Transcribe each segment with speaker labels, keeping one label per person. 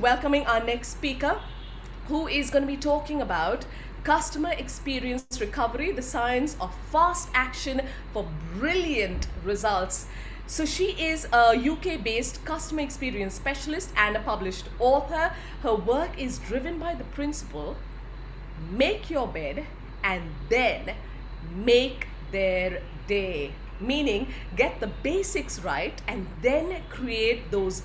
Speaker 1: Welcoming our next speaker, who is going to be talking about customer experience recovery, the science of fast action for brilliant results. So she is a UK-based customer experience specialist and a published author. Her work is driven by the principle, make your bed and then make their day. Meaning, get the basics right and then create those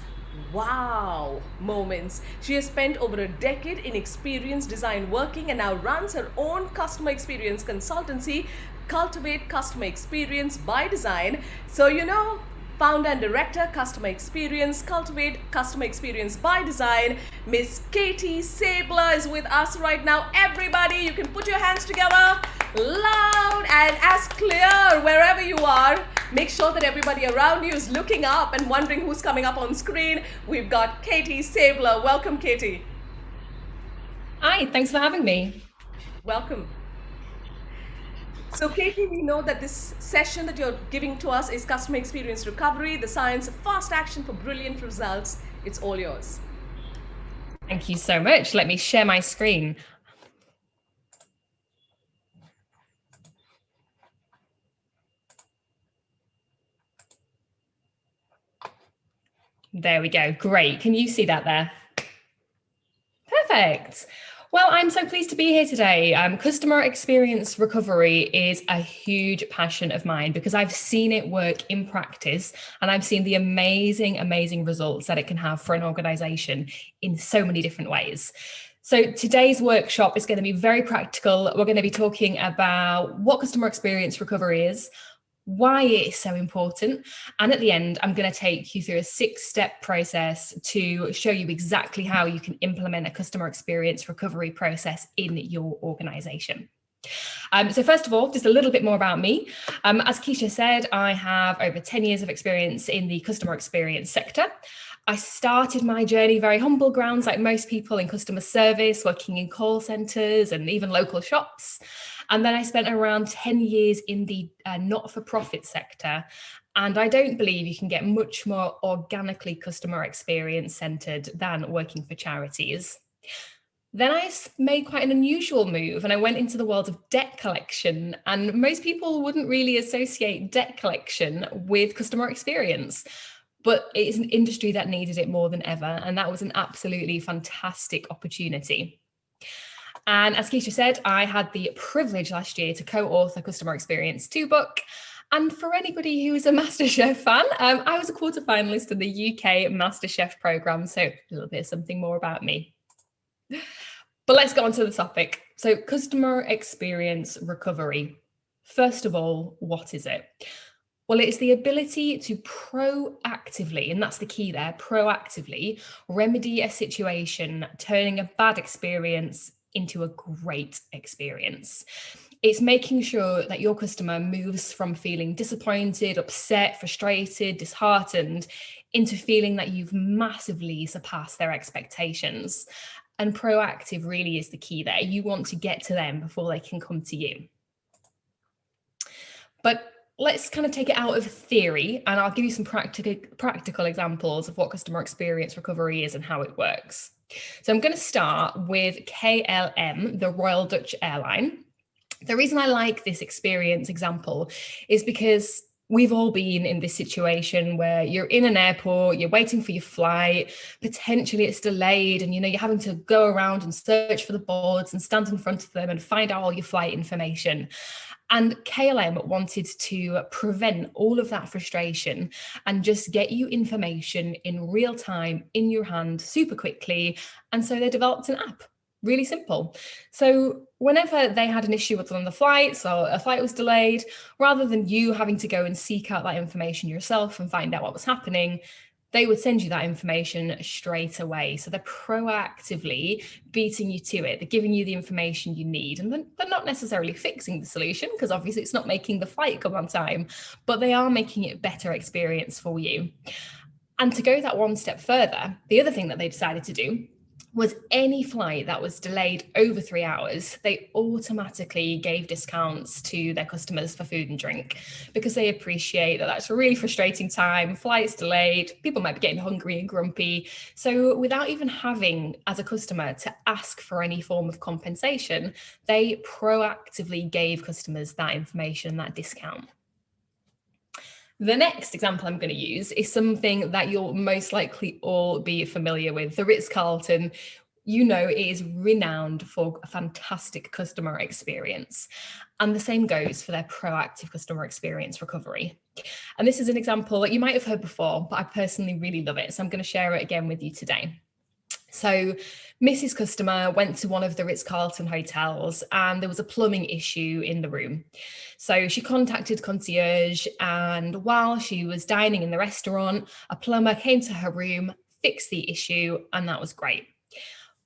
Speaker 1: wow moments. She has spent over a decade in experience design working and now runs her own customer experience consultancy, Cultivate Customer Experience by Design. So, founder and director, customer experience, Cultivate Customer Experience by Design, Miss Katie Sabler is with us right now. Everybody, you can put your hands together loud and as clear wherever you are. Make sure that everybody around you is looking up and wondering who's coming up on screen. We've got Katie Sabler. Welcome, Katie.
Speaker 2: Hi, thanks for having me.
Speaker 1: Welcome. So, Katie, we know that this session that you're giving to us is Customer Experience Recovery, the science of fast action for brilliant results. It's all yours.
Speaker 2: Thank you so much. Let me share my screen. There we go. Great. Can you see that there? Perfect. Well, I'm so pleased to be here today. Customer experience recovery is a huge passion of mine because I've seen it work in practice and I've seen the amazing results that it can have for an organization in so many different ways. So today's workshop is going to be very practical. We're going to be talking about what customer experience recovery is, why it is so important. And at the end, I'm going to take you through a 6-step process to show you exactly how you can implement a customer experience recovery process in your organization. So first of all, just a little bit more about me. As Keisha said, I have over 10 years of experience in the customer experience sector. I started my journey very humble grounds, like most people, in customer service, working in call centres and even local shops. And then I spent around 10 years in the not-for-profit sector. And I don't believe you can get much more organically customer experience centred than working for charities. Then I made quite an unusual move and I went into the world of debt collection. And most people wouldn't really associate debt collection with customer experience, but it's an industry that needed it more than ever. And that was an absolutely fantastic opportunity. And as Keisha said, I had the privilege last year to co-author Customer Experience 2 book. And for anybody who is a MasterChef fan, I was a quarterfinalist in the UK MasterChef programme. So a little bit of something more about me. But let's go on to the topic. So customer experience recovery. First of all, what is it? Well, it's the ability to proactively, and that's the key there, proactively remedy a situation, turning a bad experience into a great experience. It's making sure that your customer moves from feeling disappointed, upset, frustrated, disheartened, into feeling that you've massively surpassed their expectations. And proactive really is the key there. You want to get to them before they can come to you. But let's kind of take it out of theory, and I'll give you some practical examples of what customer experience recovery is and how it works. So I'm going to start with KLM, the Royal Dutch Airline. The reason I like this experience example is because we've all been in this situation where you're in an airport, you're waiting for your flight, potentially it's delayed, and you're having to go around and search for the boards and stand in front of them and find out all your flight information. And KLM wanted to prevent all of that frustration and just get you information in real time, in your hand, super quickly. And so they developed an app. Really simple. So whenever they had an issue with one of the flights or a flight was delayed, rather than you having to go and seek out that information yourself and find out what was happening, they would send you that information straight away. So they're proactively beating you to it. They're giving you the information you need. And they're not necessarily fixing the solution, because obviously it's not making the flight come on time, but they are making it a better experience for you. And to go that one step further, the other thing that they decided to do was any flight that was delayed over 3 hours, they automatically gave discounts to their customers for food and drink, because they appreciate that that's a really frustrating time. Flights delayed, people might be getting hungry and grumpy. So without even having, as a customer, to ask for any form of compensation, they proactively gave customers that information, that discount. The next example I'm going to use is something that you'll most likely all be familiar with. The Ritz-Carlton, you know, it is renowned for a fantastic customer experience. And the same goes for their proactive customer experience recovery. And this is an example that you might have heard before, but I personally really love it. So I'm going to share it again with you today. So Mrs. Customer went to one of the Ritz-Carlton hotels and there was a plumbing issue in the room. So she contacted concierge, and while she was dining in the restaurant, a plumber came to her room, fixed the issue, and that was great.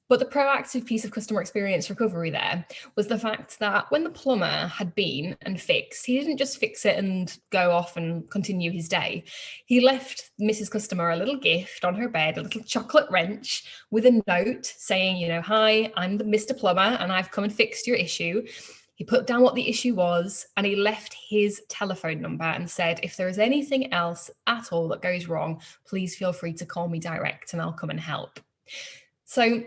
Speaker 2: But the proactive piece of customer experience recovery there was the fact that when the plumber had been and fixed, he didn't just fix it and go off and continue his day. He left Mrs. Customer a little gift on her bed, a little chocolate wrench with a note saying, you know, "Hi, I'm the Mr. Plumber and I've come and fixed your issue." He put down what the issue was and he left his telephone number and said, "If there is anything else at all that goes wrong, please feel free to call me direct and I'll come and help." So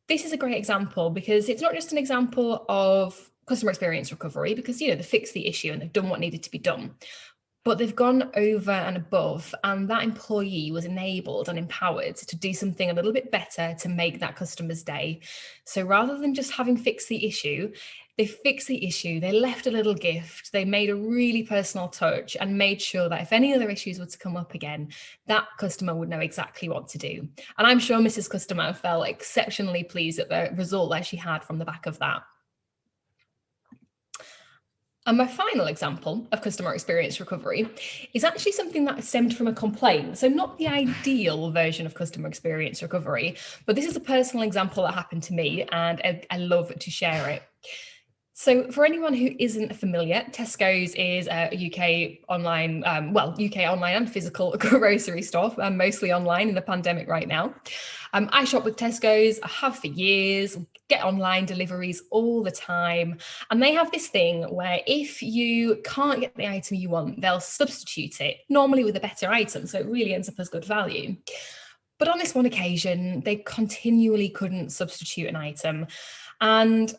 Speaker 2: this is a great example because it's not just an example of customer experience recovery, because, you know, they fixed the issue and they've done what needed to be done, but they've gone over and above, and that employee was enabled and empowered to do something a little bit better to make that customer's day. So rather than just having fixed the issue, they fixed the issue, they left a little gift, they made a really personal touch and made sure that if any other issues were to come up again, that customer would know exactly what to do. And I'm sure Mrs. Customer felt exceptionally pleased at the result that she had from the back of that. And my final example of customer experience recovery is actually something that stemmed from a complaint. So not the ideal version of customer experience recovery, but this is a personal example that happened to me and I love to share it. So for anyone who isn't familiar, Tesco's is a UK online, UK online and physical grocery store, mostly online in the pandemic right now. I shop with Tesco's, I have for years, get online deliveries all the time. And they have this thing where if you can't get the item you want, they'll substitute it, normally with a better item. So it really ends up as good value. But on this one occasion, they continually couldn't substitute an item. And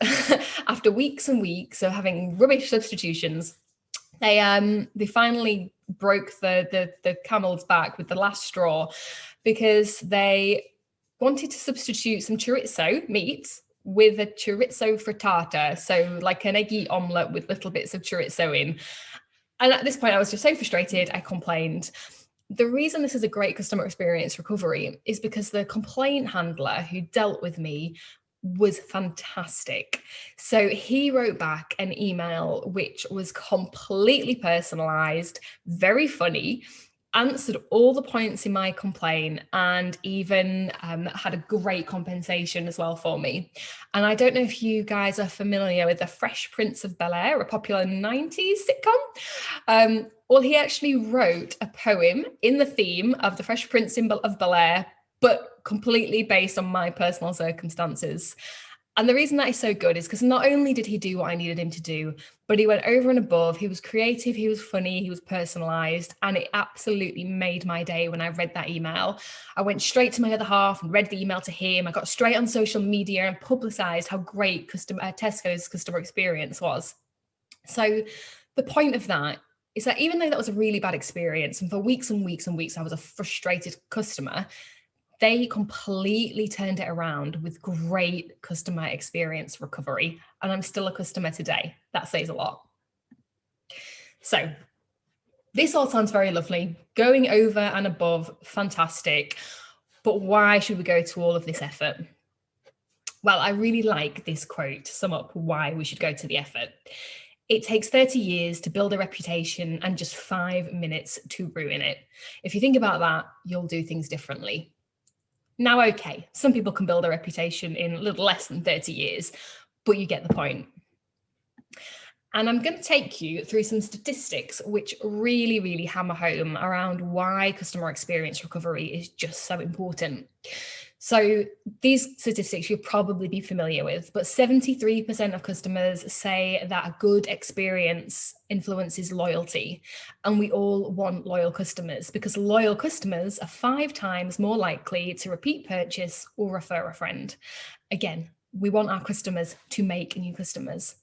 Speaker 2: after weeks and weeks of having rubbish substitutions, they finally broke the camel's back with the last straw, because they wanted to substitute some chorizo meat with a chorizo frittata, so like an eggy omelette with little bits of chorizo in. And at this point, I was just so frustrated, I complained. The reason this is a great customer experience recovery is because the complaint handler who dealt with me was fantastic. So he wrote back an email which was completely personalized, very funny, answered all the points in my complaint, and even had a great compensation as well for me. And I don't know if you guys are familiar with The Fresh Prince of Bel-Air, a popular 90s sitcom. Well, he actually wrote a poem in the theme of The Fresh Prince of Bel-Air, but completely based on my personal circumstances. And the reason that is so good is because not only did he do what I needed him to do, but he went over and above. He was creative, he was funny, he was personalized, and it absolutely made my day when I read that email. I went straight to my other half and read the email to him. I got straight on social media and publicized how great Tesco's customer experience was. So the point of that is that even though that was a really bad experience, and for weeks and weeks and weeks I was a frustrated customer, they completely turned it around with great customer experience recovery. And I'm still a customer today. That says a lot. So this all sounds very lovely. Going over and above, fantastic. But why should we go to all of this effort? Well, I really like this quote to sum up why we should go to the effort. It takes 30 years to build a reputation and just 5 minutes to ruin it. If you think about that, you'll do things differently. Now, okay, some people can build a reputation in a little less than 30 years, but you get the point. And I'm going to take you through some statistics which really, really hammer home around why customer experience recovery is just so important. So these statistics you'll probably be familiar with, but 73% of customers say that a good experience influences loyalty. And we all want loyal customers because loyal customers are 5 times more likely to repeat purchase or refer a friend. Again, we want our customers to make new customers.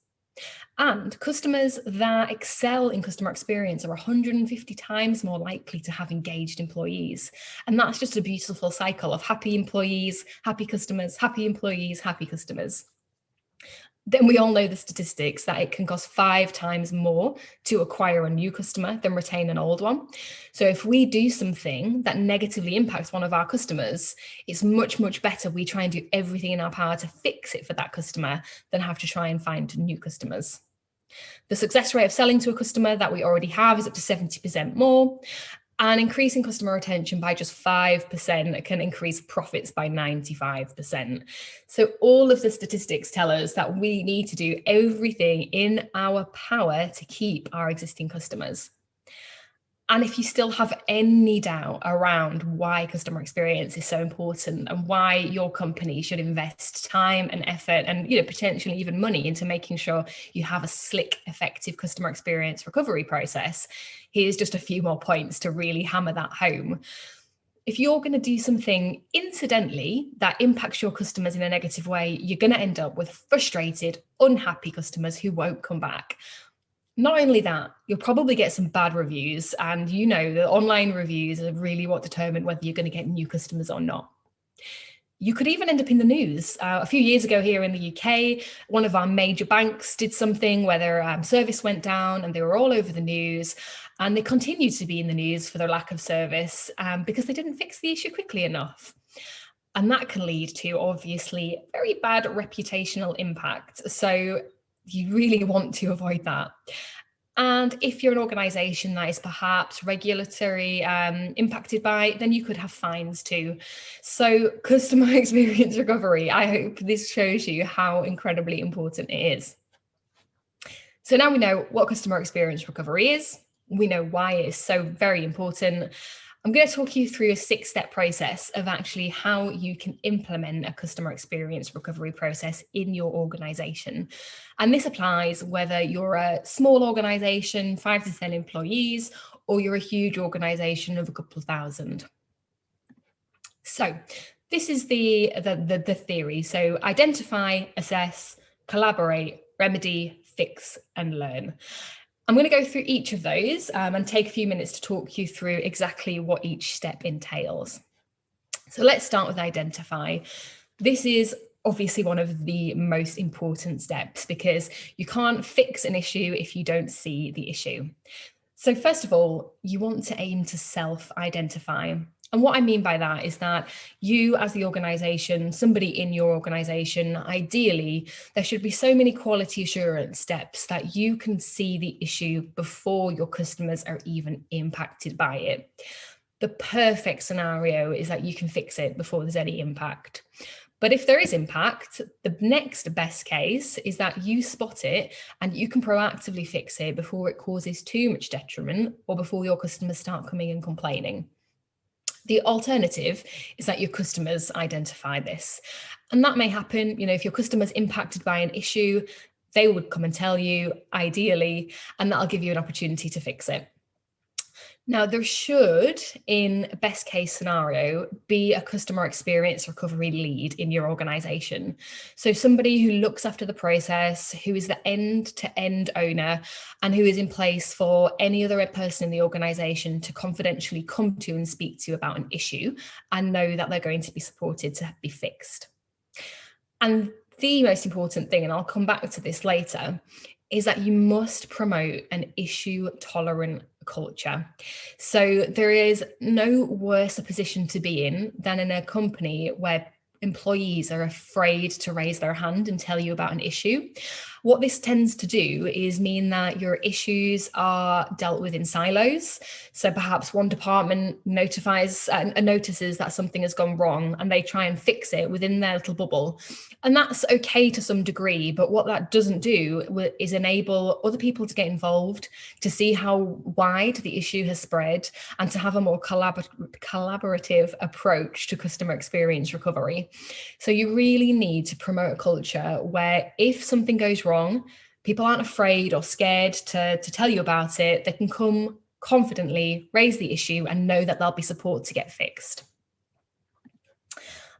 Speaker 2: And customers that excel in customer experience are 150 times more likely to have engaged employees. And that's just a beautiful cycle of happy employees, happy customers, happy employees, happy customers. Then we all know the statistics that it can cost 5 times more to acquire a new customer than retain an old one. So if we do something that negatively impacts one of our customers, it's much, much better we try and do everything in our power to fix it for that customer than have to try and find new customers. The success rate of selling to a customer that we already have is up to 70% more. And increasing customer retention by just 5% can increase profits by 95%. So all of the statistics tell us that we need to do everything in our power to keep our existing customers. And if you still have any doubt around why customer experience is so important and why your company should invest time and effort and potentially even money into making sure you have a slick, effective customer experience recovery process, here's just a few more points to really hammer that home. If you're going to do something incidentally that impacts your customers in a negative way, you're going to end up with frustrated, unhappy customers who won't come back. Not only that, you'll probably get some bad reviews, and the online reviews are really what determine whether you're going to get new customers or not. You could even end up in the news. A few years ago here in the UK, one of our major banks did something where their service went down and they were all over the news, and they continued to be in the news for their lack of service because they didn't fix the issue quickly enough. And that can lead to, obviously, very bad reputational impact. So you really want to avoid that. And if you're an organisation that is perhaps regulatory impacted by, then you could have fines too. So customer experience recovery, I hope this shows you how incredibly important it is. So now we know what customer experience recovery is. We know why it is so very important. I'm going to talk you through a 6-step process of actually how you can implement a customer experience recovery process in your organization. And this applies whether you're a small organization, 5 to 10 employees, or you're a huge organization of a couple of thousand. So this is the theory. So identify, assess, collaborate, remedy, fix, and learn. I'm going to go through each of those and take a few minutes to talk you through exactly what each step entails. So let's start with identify. This is obviously one of the most important steps because you can't fix an issue if you don't see the issue. So first of all, you want to aim to self-identify. And what I mean by that is that you as the organization, somebody in your organization, ideally, there should be so many quality assurance steps that you can see the issue before your customers are even impacted by it. The perfect scenario is that you can fix it before there's any impact. But if there is impact, the next best case is that you spot it and you can proactively fix it before it causes too much detriment or before your customers start coming and complaining. The alternative is that your customers identify this. And that may happen, if your customer's impacted by an issue, they would come and tell you, ideally, and that'll give you an opportunity to fix it. Now, there should, in best case scenario, be a customer experience recovery lead in your organization. So somebody who looks after the process, who is the end-to-end owner, and who is in place for any other person in the organization to confidentially come to and speak to about an issue and know that they're going to be supported to be fixed. And the most important thing, and I'll come back to this later, is that you must promote an issue-tolerant culture. So there is no worse a position to be in than in a company where employees are afraid to raise their hand and tell you about an issue. What this tends to do is mean that your issues are dealt with in silos. So perhaps one department notices that something has gone wrong and they try and fix it within their little bubble. And that's okay to some degree, but what that doesn't do is enable other people to get involved, to see how wide the issue has spread, and to have a more collaborative approach to customer experience recovery. So you really need to promote a culture where if something goes wrong, people aren't afraid or scared to tell you about it. They can come confidently, raise the issue, and know that there'll be support to get fixed.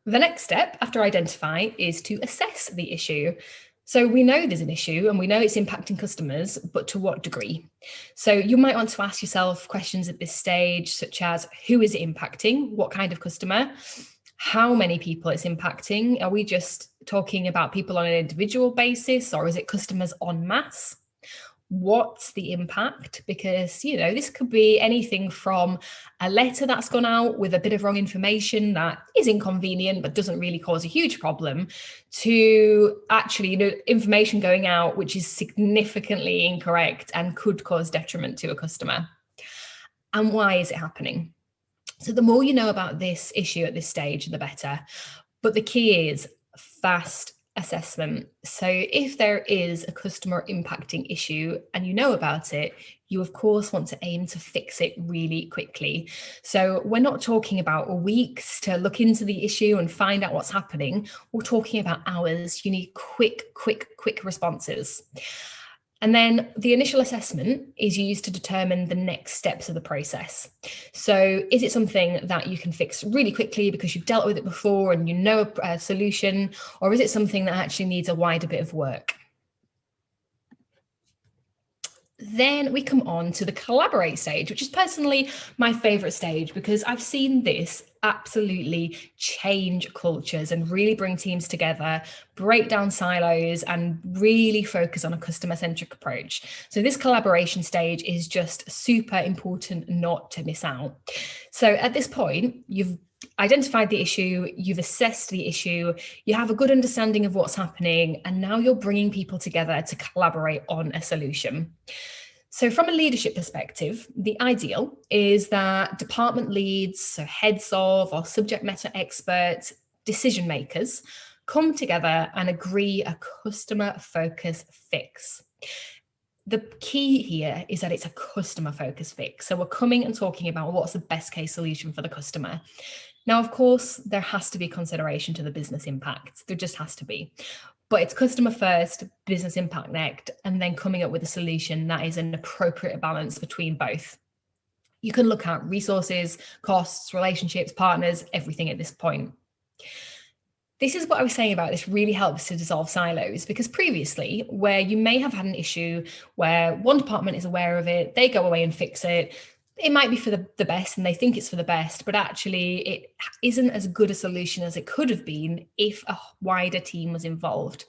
Speaker 2: The next step after identifying is to assess the issue. So we know there's an issue and we know it's impacting customers, but to what degree? So you might want to ask yourself questions at this stage, such as who is it impacting? What kind of customer? How many people it's impacting? Are we just talking about people on an individual basis, or is it customers en masse? What's the impact? Because, this could be anything from a letter that's gone out with a bit of wrong information that is inconvenient but doesn't really cause a huge problem, to actually, information going out which is significantly incorrect and could cause detriment to a customer. And why is it happening? So the more you know about this issue at this stage, the better. But the key is fast assessment. So if there is a customer impacting issue and you know about it, you of course want to aim to fix it really quickly. So we're not talking about weeks to look into the issue and find out what's happening. We're talking about hours. You need quick responses. And then the initial assessment is used to determine the next steps of the process. So is it something that you can fix really quickly because you've dealt with it before and you know a solution, or is it something that actually needs a wider bit of work? Then we come on to the collaborate stage, which is personally my favorite stage because I've seen this absolutely change cultures and really bring teams together, break down silos, and really focus on a customer-centric approach. So this collaboration stage is just super important not to miss out. So at this point, you've identified the issue, you've assessed the issue, you have a good understanding of what's happening, and now you're bringing people together to collaborate on a solution. So from a leadership perspective, the ideal is that department leads, so heads of or subject matter experts, decision makers, come together and agree a customer-focused fix. The key here is that it's a customer-focused fix. So we're coming and talking about what's the best case solution for the customer. Now, of course, there has to be consideration to the business impact. There just has to be. But it's customer first, business impact next, and then coming up with a solution that is an appropriate balance between both. You can look at resources, costs, relationships, partners, everything at this point. This is what I was saying about this really helps to dissolve silos, because previously, where you may have had an issue where one department is aware of it, they go away and fix it, it might be for the best and they think it's for the best, but actually it isn't as good a solution as it could have been if a wider team was involved.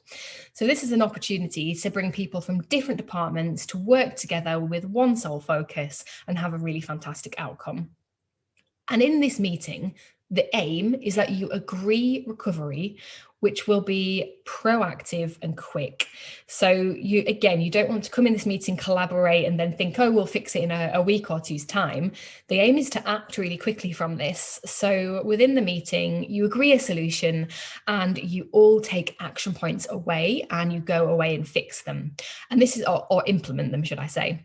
Speaker 2: So this is an opportunity to bring people from different departments to work together with one sole focus and have a really fantastic outcome. And in this meeting, the aim is that you agree recovery, which will be proactive and quick. So you don't want to come in this meeting, collaborate, and then think, oh, we'll fix it in a week or two's time. The aim is to act really quickly from this. So within the meeting, you agree a solution and you all take action points away and you go away and fix them. And this is, or implement them, should I say.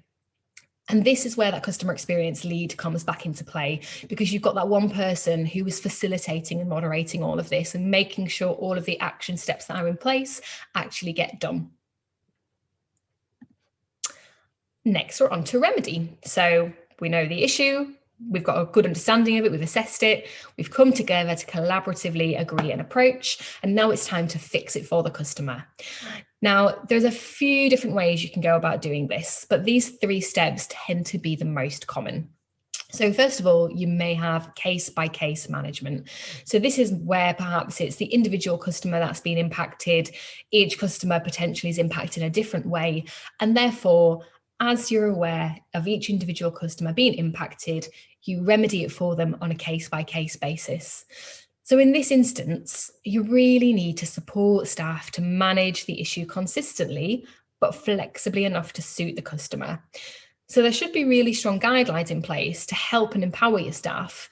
Speaker 2: And this is where that customer experience lead comes back into play, because you've got that one person who is facilitating and moderating all of this and making sure all of the action steps that are in place actually get done. Next, we're on to remedy. So we know the issue, we've got a good understanding of it, we've assessed it, we've come together to collaboratively agree an approach, and now it's time to fix it for the customer. Now, there's a few different ways you can go about doing this, but these 3 steps tend to be the most common. So first of all, you may have case-by-case management. So this is where perhaps it's the individual customer that's been impacted. Each customer potentially is impacted in a different way, and therefore, as you're aware of each individual customer being impacted, you remedy it for them on a case-by-case basis. So in this instance, you really need to support staff to manage the issue consistently, but flexibly enough to suit the customer. So there should be really strong guidelines in place to help and empower your staff,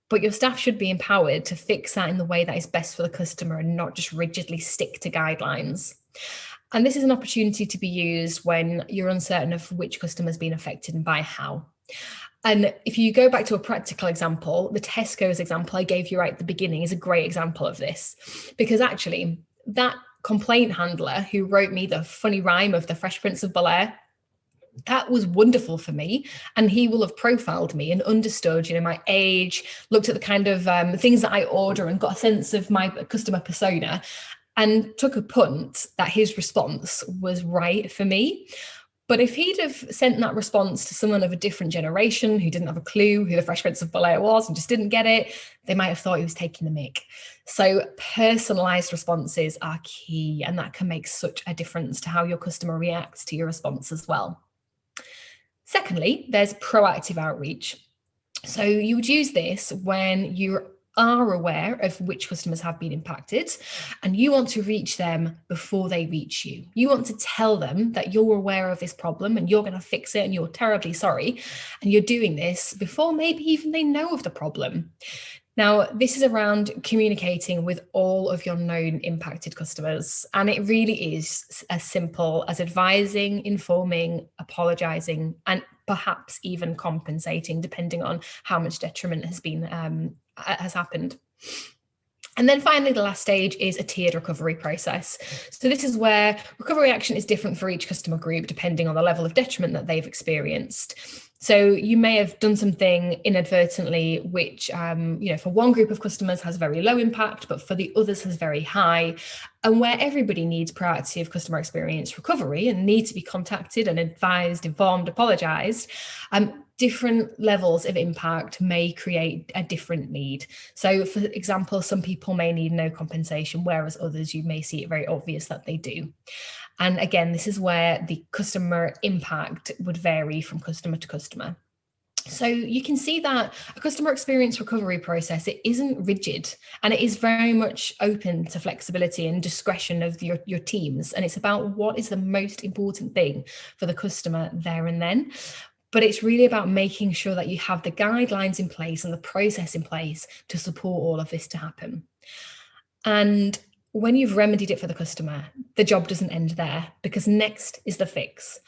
Speaker 2: but your staff should be empowered to fix that in the way that is best for the customer and not just rigidly stick to guidelines. And this is an opportunity to be used when you're uncertain of which customer's been affected and by how. And if you go back to a practical example, the Tesco's example I gave you right at the beginning is a great example of this, because actually that complaint handler who wrote me the funny rhyme of the Fresh Prince of Bel-Air, that was wonderful for me. And he will have profiled me and understood, my age, looked at the kind of things that I order and got a sense of my customer persona and took a punt that his response was right for me. But if he'd have sent that response to someone of a different generation who didn't have a clue who the Fresh Prince of Bel-Air was and just didn't get it, they might have thought he was taking the mick. So personalized responses are key, and that can make such a difference to how your customer reacts to your response as well. Secondly, there's proactive outreach. So you would use this when you are aware of which customers have been impacted and you want to reach them before they reach you. You want to tell them that you're aware of this problem and you're going to fix it and you're terribly sorry. And you're doing this before maybe even they know of the problem. Now, this is around communicating with all of your known impacted customers. And it really is as simple as advising, informing, apologizing, and perhaps even compensating, depending on how much detriment has happened. And then finally, the last stage is a tiered recovery process. So this is where recovery action is different for each customer group, depending on the level of detriment that they've experienced. So you may have done something inadvertently, which, for one group of customers has very low impact, but for the others has very high, and where everybody needs proactive customer experience recovery and need to be contacted and advised, informed, apologized. Different levels of impact may create a different need. So for example, some people may need no compensation, whereas others, you may see it very obvious that they do. And again, this is where the customer impact would vary from customer to customer. So you can see that a customer experience recovery process, it isn't rigid and it is very much open to flexibility and discretion of your teams. And it's about what is the most important thing for the customer there and then. But it's really about making sure that you have the guidelines in place and the process in place to support all of this to happen. And when you've remedied it for the customer, the job doesn't end there, because next is the fix.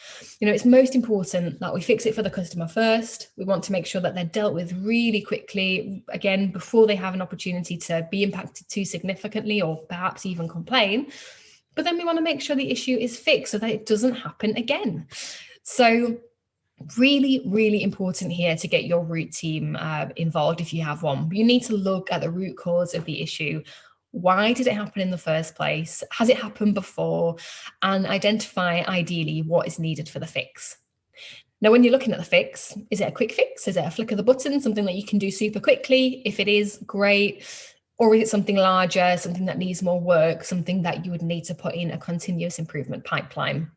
Speaker 2: It's most important that we fix it for the customer first. We want to make sure that they're dealt with really quickly, again, before they have an opportunity to be impacted too significantly or perhaps even complain. But then we want to make sure the issue is fixed so that it doesn't happen again. So really, really important here to get your root team involved if you have one. You need to look at the root cause of the issue. Why did it happen in the first place? Has it happened before? And identify ideally what is needed for the fix. Now, when you're looking at the fix, is it a quick fix? Is it a flick of the button, something that you can do super quickly? If it is, great. Or is it something larger, something that needs more work, something that you would need to put in a continuous improvement pipeline?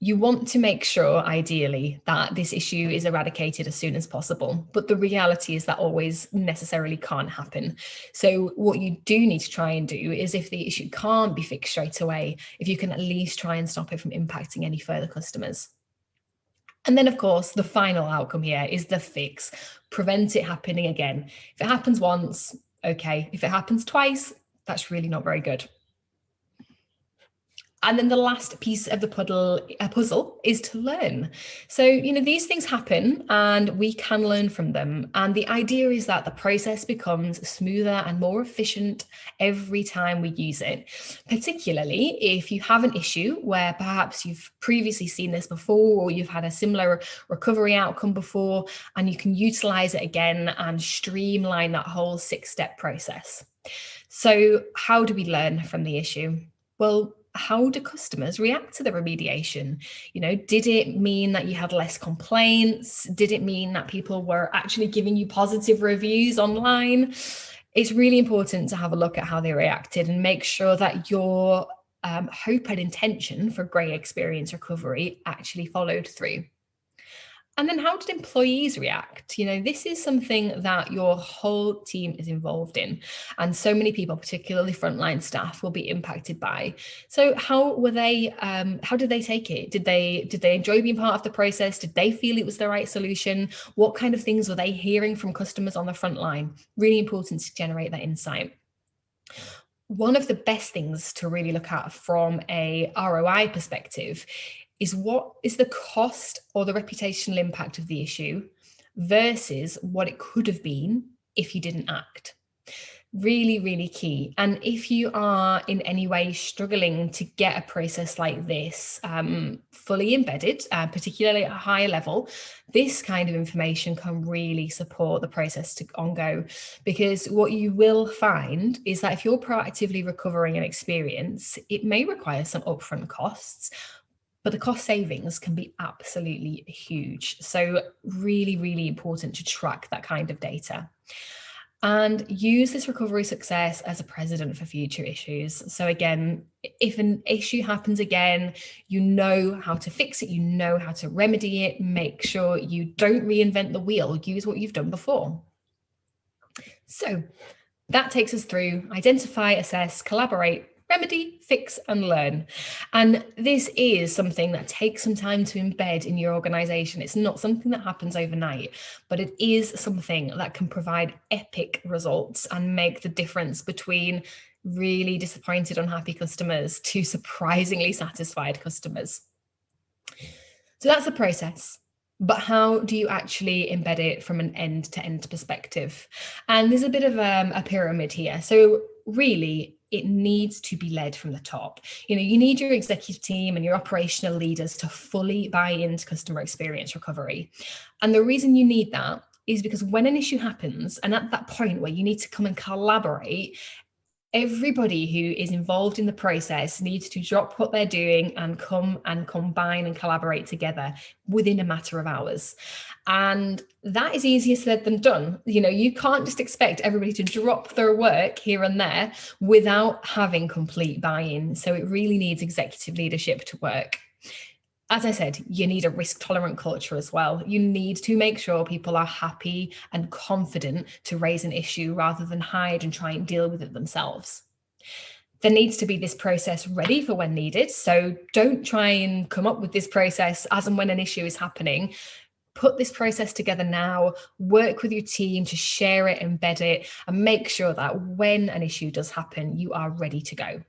Speaker 2: You want to make sure, ideally, that this issue is eradicated as soon as possible. But the reality is that always necessarily can't happen. So what you do need to try and do is, if the issue can't be fixed straight away, if you can at least try and stop it from impacting any further customers. And then, of course, the final outcome here is the fix. Prevent it happening again. If it happens once, okay. If it happens twice, that's really not very good. And then the last piece of the puzzle is to learn. So, these things happen and we can learn from them. And the idea is that the process becomes smoother and more efficient every time we use it, particularly if you have an issue where perhaps you've previously seen this before, or you've had a similar recovery outcome before, and you can utilize it again and streamline that whole 6-step process. So how do we learn from the issue? Well, how do customers react to the remediation? Did it mean that you had less complaints? Did it mean that people were actually giving you positive reviews online? It's really important to have a look at how they reacted and make sure that your hope and intention for great experience recovery actually followed through. And then how did employees react? This is something that your whole team is involved in. And so many people, particularly frontline staff, will be impacted by. So how were they, how did they take it? Did they enjoy being part of the process? Did they feel it was the right solution? What kind of things were they hearing from customers on the front line? Really important to generate that insight. One of the best things to really look at from a ROI perspective is what is the cost or the reputational impact of the issue versus what it could have been if you didn't act. Really, really key. And if you are in any way struggling to get a process like this fully embedded, particularly at a higher level, this kind of information can really support the process to ongo. Because what you will find is that if you're proactively recovering an experience, it may require some upfront costs, but the cost savings can be absolutely huge. So really, really important to track that kind of data. And use this recovery success as a precedent for future issues. So again, if an issue happens again, you know how to fix it, you know how to remedy it, make sure you don't reinvent the wheel, use what you've done before. So that takes us through identify, assess, collaborate, remedy, fix, and learn. And this is something that takes some time to embed in your organization. It's not something that happens overnight, but it is something that can provide epic results and make the difference between really disappointed, unhappy customers to surprisingly satisfied customers. So that's the process. But how do you actually embed it from an end-to-end perspective? And there's a bit of a pyramid here. So really, it needs to be led from the top. You need your executive team and your operational leaders to fully buy into customer experience recovery. And the reason you need that is because when an issue happens, and at that point where you need to come and collaborate, everybody who is involved in the process needs to drop what they're doing and come and combine and collaborate together within a matter of hours. And that is easier said than done. You can't just expect everybody to drop their work here and there without having complete buy-in. So it really needs executive leadership to work. As I said, you need a risk-tolerant culture as well. You need to make sure people are happy and confident to raise an issue rather than hide and try and deal with it themselves. There needs to be this process ready for when needed. So don't try and come up with this process as and when an issue is happening. Put this process together now, work with your team to share it, embed it, and make sure that when an issue does happen, you are ready to go.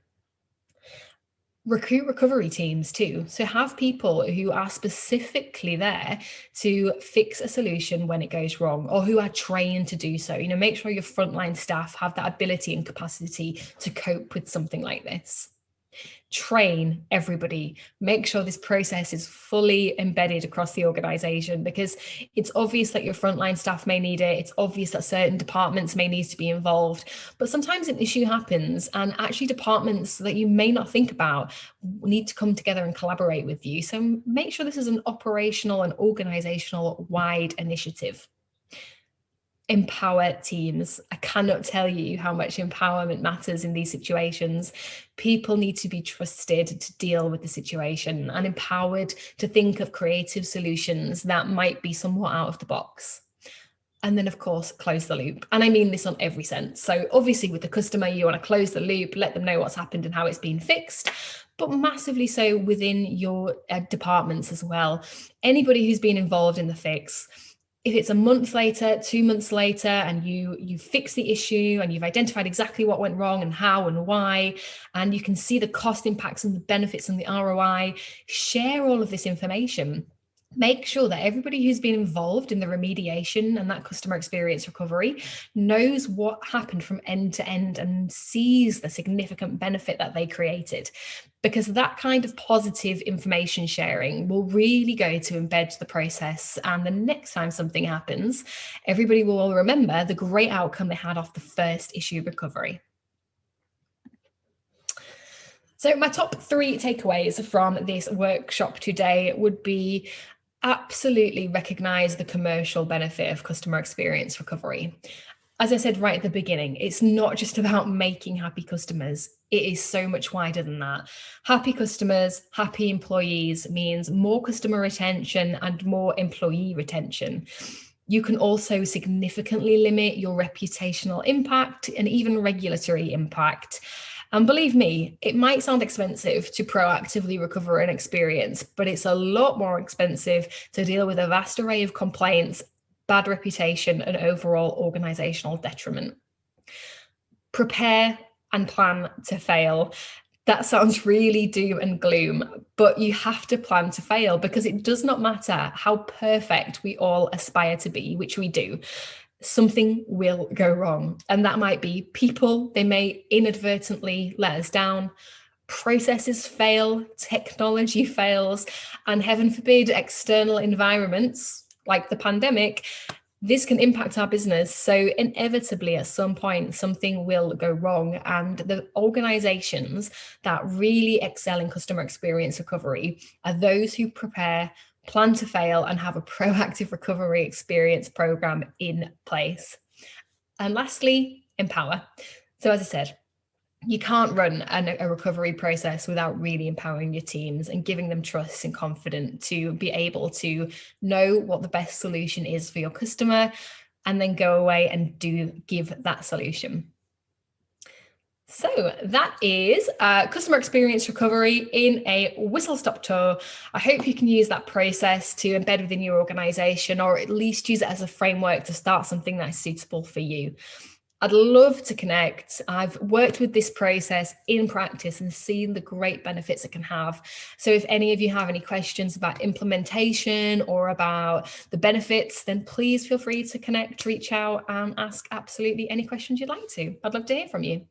Speaker 2: Recruit recovery teams too. So have people who are specifically there to fix a solution when it goes wrong, or who are trained to do so. Make sure your frontline staff have that ability and capacity to cope with something like this. Train everybody. Make sure this process is fully embedded across the organization, because it's obvious that your frontline staff may need it. It's obvious that certain departments may need to be involved, but sometimes an issue happens and actually departments that you may not think about need to come together and collaborate with you. So make sure this is an operational and organizational wide initiative. Empower teams. I cannot tell you how much empowerment matters in these situations. People need to be trusted to deal with the situation and empowered to think of creative solutions that might be somewhat out of the box. And then, of course, close the loop. And I mean this on every sense. So obviously with the customer, you want to close the loop, let them know what's happened and how it's been fixed, but massively so within your departments as well. Anybody who's been involved in the fix, if it's a month later, 2 months later, and you fix the issue and you've identified exactly what went wrong and how and why, and you can see the cost impacts and the benefits and the ROI, share all of this information. Make sure that everybody who's been involved in the remediation and that customer experience recovery knows what happened from end to end and sees the significant benefit that they created. Because that kind of positive information sharing will really go to embed the process. And the next time something happens, everybody will remember the great outcome they had off the first issue recovery. So my top 3 takeaways from this workshop today would be: absolutely recognize the commercial benefit of customer experience recovery. As I said right at the beginning, it's not just about making happy customers. It is so much wider than that. Happy customers, happy employees means more customer retention and more employee retention. You can also significantly limit your reputational impact and even regulatory impact. And believe me, it might sound expensive to proactively recover an experience, but it's a lot more expensive to deal with a vast array of complaints, bad reputation, and overall organizational detriment. Prepare and plan to fail. That sounds really doom and gloom, but you have to plan to fail because it does not matter how perfect we all aspire to be, which we do. Something will go wrong. And that might be people, they may inadvertently let us down. Processes fail, technology fails, and heaven forbid, external environments like the pandemic, this can impact our business. So inevitably at some point, something will go wrong. And the organizations that really excel in customer experience recovery are those who prepare, plan to fail, and have a proactive recovery experience program in place. And lastly, empower. So as I said, you can't run a recovery process without really empowering your teams and giving them trust and confidence to be able to know what the best solution is for your customer and then go away and give that solution. So that is customer experience recovery in a whistle-stop tour. I hope you can use that process to embed within your organization, or at least use it as a framework to start something that's suitable for you. I'd love to connect. I've worked with this process in practice and seen the great benefits it can have. So if any of you have any questions about implementation or about the benefits, then please feel free to connect, reach out, and ask absolutely any questions you'd like to. I'd love to hear from you.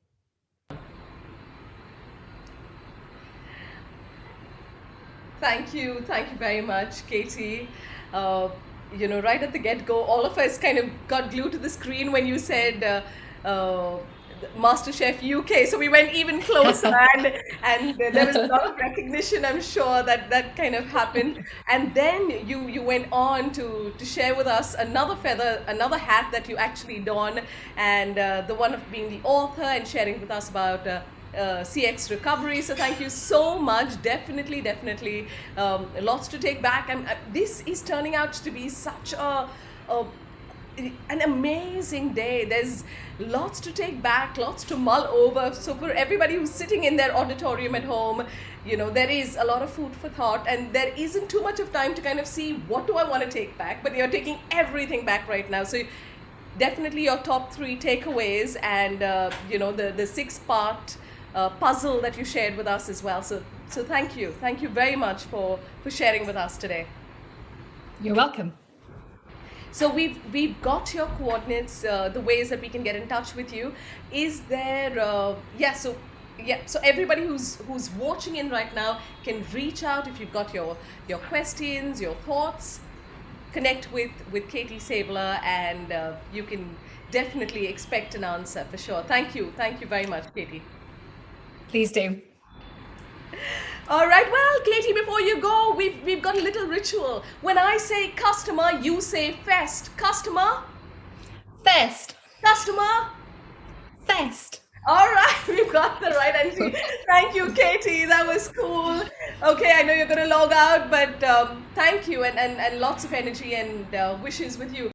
Speaker 1: Thank you very much, Katie. Right at the get-go, all of us kind of got glued to the screen when you said MasterChef UK. So we went even closer, and there was a lot of recognition, I'm sure, that kind of happened. And then you went on to share with us another feather, another hat that you actually don, and the one of being the author and sharing with us about CX recovery. So thank you so much. Definitely, lots to take back. And this is turning out to be such an amazing day. There's lots to take back, lots to mull over. So for everybody who's sitting in their auditorium at home, there is a lot of food for thought, and there isn't too much of time to kind of see what do I want to take back, but you're taking everything back right now. So definitely your top 3 takeaways, and the 6-part puzzle that you shared with us as well. So thank you very much for sharing with us today.
Speaker 2: You're welcome.
Speaker 1: So we've got your coordinates, the ways that we can get in touch with you. Is there so everybody who's watching in right now can reach out if you've got your questions, your thoughts. Connect with Katie Sabler, and you can definitely expect an answer for sure. Thank you very much, Katie.
Speaker 2: Please do.
Speaker 1: All right, well, Katie, before you go, we've got a little ritual. When I say customer, you say FEST. Customer?
Speaker 2: FEST.
Speaker 1: Customer?
Speaker 2: FEST.
Speaker 1: All right, we've got the right entry. Thank you, Katie. That was cool. Okay, I know you're going to log out, but thank you, and lots of energy and wishes with you.